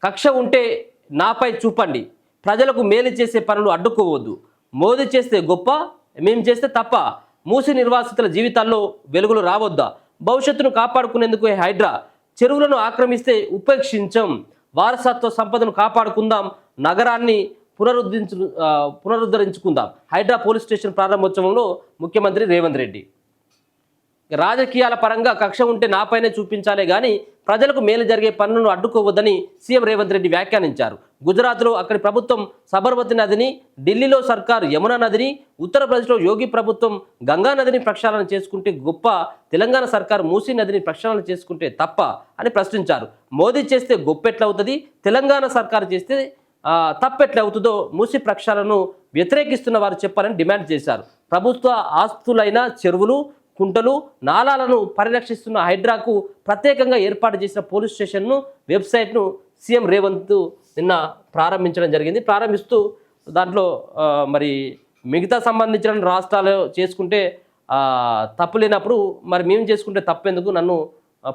కక్ష ఉంటే నాపై చూపండి, ప్రజలకు మేలు చేసే పనులు అడ్డుకోవద్దు, మోదీ చేస్తే గొప్ప, మేము చేస్తే తప్ప, మూసి నిర్వాసితుల జీవితాల్లో వెలుగులు రావద్దా, భవిష్యత్తును కాపాడుకునేందుకు హైడ్రా, చెరువులను ఆక్రమిస్తే ఉపేక్షించం, వారసత్వ సంపదను కాపాడుకుందాం, నగరాన్ని పునరుద్ధరించుకుందాం. హైడ్రా పోలీస్ స్టేషన్ ప్రారంభోత్సవంలో ముఖ్యమంత్రి రేవంత్ రెడ్డి. రాజకీయాల పరంగా కక్ష ఉంటే నాపైనే చూపించాలే కానీ ప్రజలకు మేలు జరిగే పనులను అడ్డుకోవద్దని సీఎం రేవంత్ రెడ్డి వ్యాఖ్యానించారు. గుజరాత్లో అక్కడి ప్రభుత్వం సబర్మతి నదిని, ఢిల్లీలో సర్కారు యమునా నదిని, ఉత్తరప్రదేశ్లో యోగి ప్రభుత్వం గంగా నదిని ప్రక్షాళన చేసుకుంటే గొప్ప, తెలంగాణ సర్కారు మూసీ నదిని ప్రక్షాళన చేసుకుంటే తప్ప అని ప్రశ్నించారు. మోదీ చేస్తే గొప్పెట్లవుతుంది, తెలంగాణ సర్కారు చేస్తే తప్పెట్లవుతుందో మూసీ ప్రక్షాళనను వ్యతిరేకిస్తున్న వారు చెప్పాలని డిమాండ్ చేశారు. ప్రభుత్వ ఆస్తులైన చెరువులు, కుంటలు, నాలాలను పరిరక్షిస్తున్న హైడ్రాకు ప్రత్యేకంగా ఏర్పాటు చేసిన పోలీస్ స్టేషన్ను, వెబ్సైట్ను సీఎం రేవంత్ నిన్న ప్రారంభించడం జరిగింది. ప్రారంభిస్తూ దాంట్లో మరి మిగతా సంబంధించిన రాష్ట్రాలు చేసుకుంటే తప్పు లేనప్పుడు మరి మేము చేసుకుంటే తప్పెందుకు, నన్ను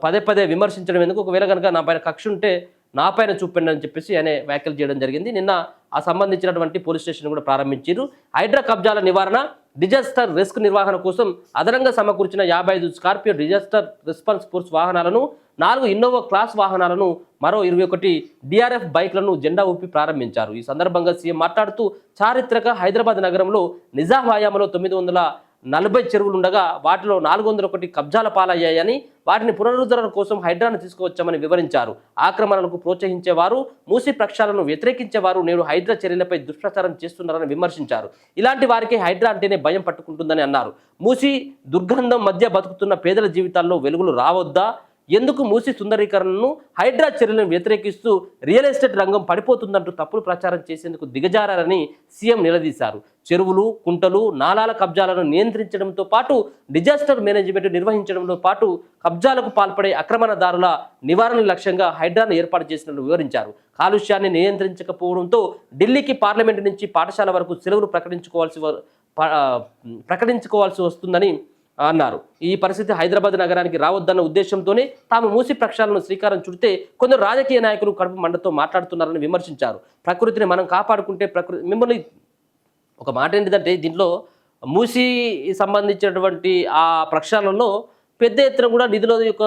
పదే పదే విమర్శించడం ఎందుకు, ఒకవేళ కనుక నా పైన కక్ష ఉంటే నా పైన చూపండి అని చెప్పేసి ఆయన వ్యాఖ్యలు చేయడం జరిగింది. నిన్న ఆ సంబంధించినటువంటి పోలీస్ స్టేషన్ కూడా ప్రారంభించారు. హైడ్రా కబ్జాల నివారణ, డిజాస్టర్ రిస్క్ నిర్వహణ కోసం అదనంగా సమకూర్చిన 55 స్కార్పియో డిజాస్టర్ రెస్పాన్స్ ఫోర్స్ వాహనాలను, 4 ఇన్నోవా క్లాస్ వాహనాలను, మరో 21 డిఆర్ఎఫ్ బైక్లను జెండా ఊపి ప్రారంభించారు. ఈ సందర్భంగా సీఎం మాట్లాడుతూ చారిత్రక హైదరాబాద్ నగరంలో నిజాం హయాంలో 940 చెరువులు ఉండగా వాటిలో 401 కబ్జాల పాలయ్యాయని, వాటిని పునరుద్ధరణ కోసం హైడ్రాను తీసుకువచ్చామని వివరించారు. ఆక్రమణలకు ప్రోత్సహించేవారు, మూసీ ప్రక్షాళనను వ్యతిరేకించేవారు నేడు హైడ్రా చర్యలపై దుష్ప్రచారం చేస్తున్నారని విమర్శించారు. ఇలాంటి వారికి హైడ్రా అంటేనే భయం పట్టుకుంటుందని అన్నారు. మూసీ దుర్గంధం మధ్య బతుకుతున్న పేదల జీవితాల్లో వెలుగులు రావద్దా, ఎందుకు మూసీ సుందరీకరణను, హైడ్రా చర్యలను వ్యతిరేకిస్తూ రియల్ ఎస్టేట్ రంగం పడిపోతుందంటూ తప్పుడు ప్రచారం చేసేందుకు దిగజారని సీఎం నిలదీశారు. చెరువులు, కుంటలు, నాలాల కబ్జాలను నియంత్రించడంతో పాటు డిజాస్టర్ మేనేజ్మెంట్ నిర్వహించడంతో పాటు కబ్జాలకు పాల్పడే ఆక్రమణదారుల నివారణ లక్ష్యంగా హైడ్రాను ఏర్పాటు చేసినట్లు వివరించారు. కాలుష్యాన్ని నియంత్రించకపోవడంతో ఢిల్లీకి పార్లమెంటు నుంచి పాఠశాల వరకు సెలవులు ప్రకటించుకోవాల్సి వస్తుందని అన్నారు. ఈ పరిస్థితి హైదరాబాద్ నగరానికి రావద్దన్న ఉద్దేశంతోనే తాము మూసీ ప్రక్షాళనను శ్రీకారం చుడితే కొందరు రాజకీయ నాయకులు కడుపు మండతో మాట్లాడుతున్నారని విమర్శించారు. ప్రకృతిని మనం కాపాడుకుంటే మిమ్మల్ని ఒక మాట ఏంటిదంటే, దీంట్లో మూసీ సంబంధించినటువంటి ఆ ప్రక్షాళనలో పెద్ద ఎత్తున కూడా నిధుల యొక్క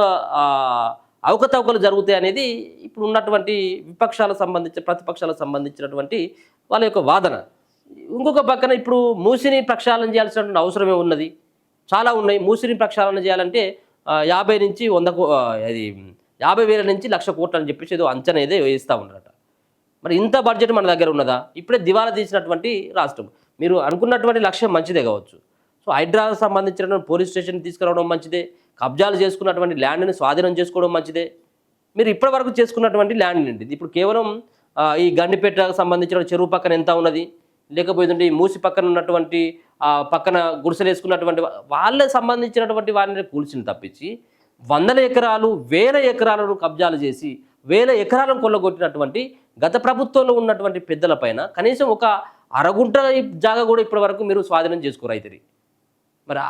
అవకతవకలు జరుగుతాయి అనేది ఇప్పుడు ఉన్నటువంటి ప్రతిపక్షాలకు సంబంధించినటువంటి వాళ్ళ యొక్క వాదన. ఇంకొక పక్కన ఇప్పుడు మూసీని ప్రక్షాళన చేయాల్సినటువంటి అవసరమే ఉన్నది, చాలా ఉన్నాయి. మూసిని ప్రక్షాళన చేయాలంటే 50 నుంచి 100 అది 50,000 నుంచి 1,00,000 కోట్లు అని చెప్పేసి ఏదో అంచనా ఏదో వేస్తూ ఉన్నారట. మరి ఇంత బడ్జెట్ మన దగ్గర ఉన్నదా? ఇప్పుడే దివాలా తీసినటువంటి రాష్ట్రం. మీరు అనుకున్నటువంటి లక్ష్యం మంచిదే కావచ్చు. సో హైడ్రాకు సంబంధించిన పోలీస్ స్టేషన్ తీసుకురావడం మంచిదే, కబ్జాలు చేసుకున్నటువంటి ల్యాండ్ని స్వాధీనం చేసుకోవడం మంచిదే. మీరు ఇప్పటివరకు చేసుకున్నటువంటి ల్యాండ్ ఏంటి? ఇప్పుడు కేవలం ఈ గండిపేటకు సంబంధించిన చెరువు పక్కన ఎంత ఉన్నది, లేకపోతే మూసి పక్కన ఉన్నటువంటి పక్కన గుడిసెలు వేసుకున్నటువంటి వాళ్ళే సంబంధించినటువంటి వారిని కూల్చిన తప్పించి 100 ఎకరాలు 1000 ఎకరాలను కబ్జాలు చేసి 1000 ఎకరాలను కొల్లగొట్టినటువంటి గత ప్రభుత్వంలో ఉన్నటువంటి పెద్దల పైన కనీసం ఒక అరగుంట జాగా కూడా ఇప్పటి వరకు మీరు స్వాధీనం చేసుకోరు అయితే. మరి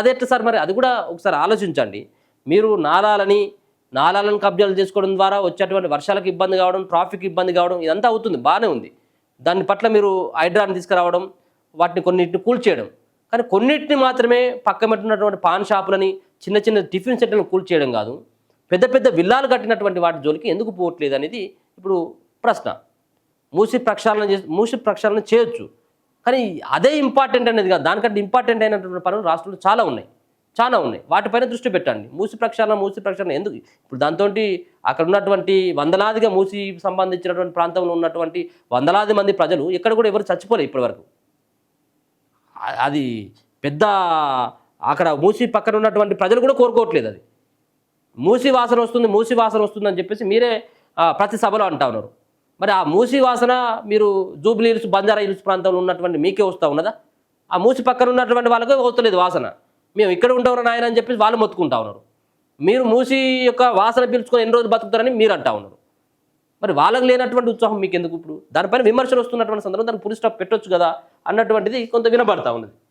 అదెట్లా సార్? మరి అది కూడా ఒకసారి ఆలోచించండి. మీరు నాలాలను కబ్జాలు చేసుకోవడం ద్వారా వచ్చేటువంటి వర్షాలకు ఇబ్బంది కావడం, ట్రాఫిక్ ఇబ్బంది కావడం ఇదంతా అవుతుంది, బాగానే ఉంది. దాని పట్ల మీరు హైడ్రాని తీసుకురావడం, వాటిని కొన్నిటిని కూల్చేయడం, కానీ కొన్నిటిని మాత్రమే పక్కనటువంటి పాన్ షాపులని, చిన్న చిన్న టిఫిన్ సెంటర్లను కూల్చేయడం కాదు, పెద్ద పెద్ద విల్లాలు కట్టినటువంటి వాటి జోలికి ఎందుకు పోవట్లేదు అనేది ఇప్పుడు ప్రశ్న. మూసి ప్రక్షాళన చేయొచ్చు, కానీ అదే ఇంపార్టెంట్ అనేది కాదు. దానికంటే ఇంపార్టెంట్ అయినటువంటి పనులు రాష్ట్రంలో చాలా ఉన్నాయి. వాటిపైన దృష్టి పెట్టండి. మూసి ప్రక్షాళన ఎందుకు? ఇప్పుడు దాంతో అక్కడ ఉన్నటువంటి వందలాదిగా మూసి సంబంధించినటువంటి ప్రాంతంలో ఉన్నటువంటి వందలాది మంది ప్రజలు ఎక్కడ కూడా ఎవరు చచ్చిపోలేదు ఇప్పటివరకు. అది పెద్ద అక్కడ మూసి పక్కన ఉన్నటువంటి ప్రజలు కూడా కోరుకోవట్లేదు. అది మూసి వాసన వస్తుంది అని చెప్పేసి మీరే ప్రతి సభలో అంటా ఉన్నారు. మరి ఆ మూసి వాసన మీరు జూబ్లీ హిల్స్, బంజారా హిల్స్ ప్రాంతంలో ఉన్నటువంటి మీకే వస్తూ ఉన్నదా? ఆ మూసి పక్కన ఉన్నటువంటి వాళ్ళకే వస్తలేదు వాసన. మేము ఇక్కడ ఉంటాం నాయన అని చెప్పేసి వాళ్ళు మొత్తుకుంటా ఉన్నారు. మీరు మూసి యొక్క వాసన పీల్చుకొని ఎన్ని రోజులు బతుకుతారని మీరు అంటా ఉన్నారు. మరి వాళ్ళకి లేనటువంటి ఉత్సాహం మీకు ఎందుకు? ఇప్పుడు దానిపైన విమర్శలు వస్తున్నటువంటి సందర్భం దానికి పులి స్టాప్ పెట్టొచ్చు కదా అన్నటువంటిది కొంత వినబడతా ఉన్నది.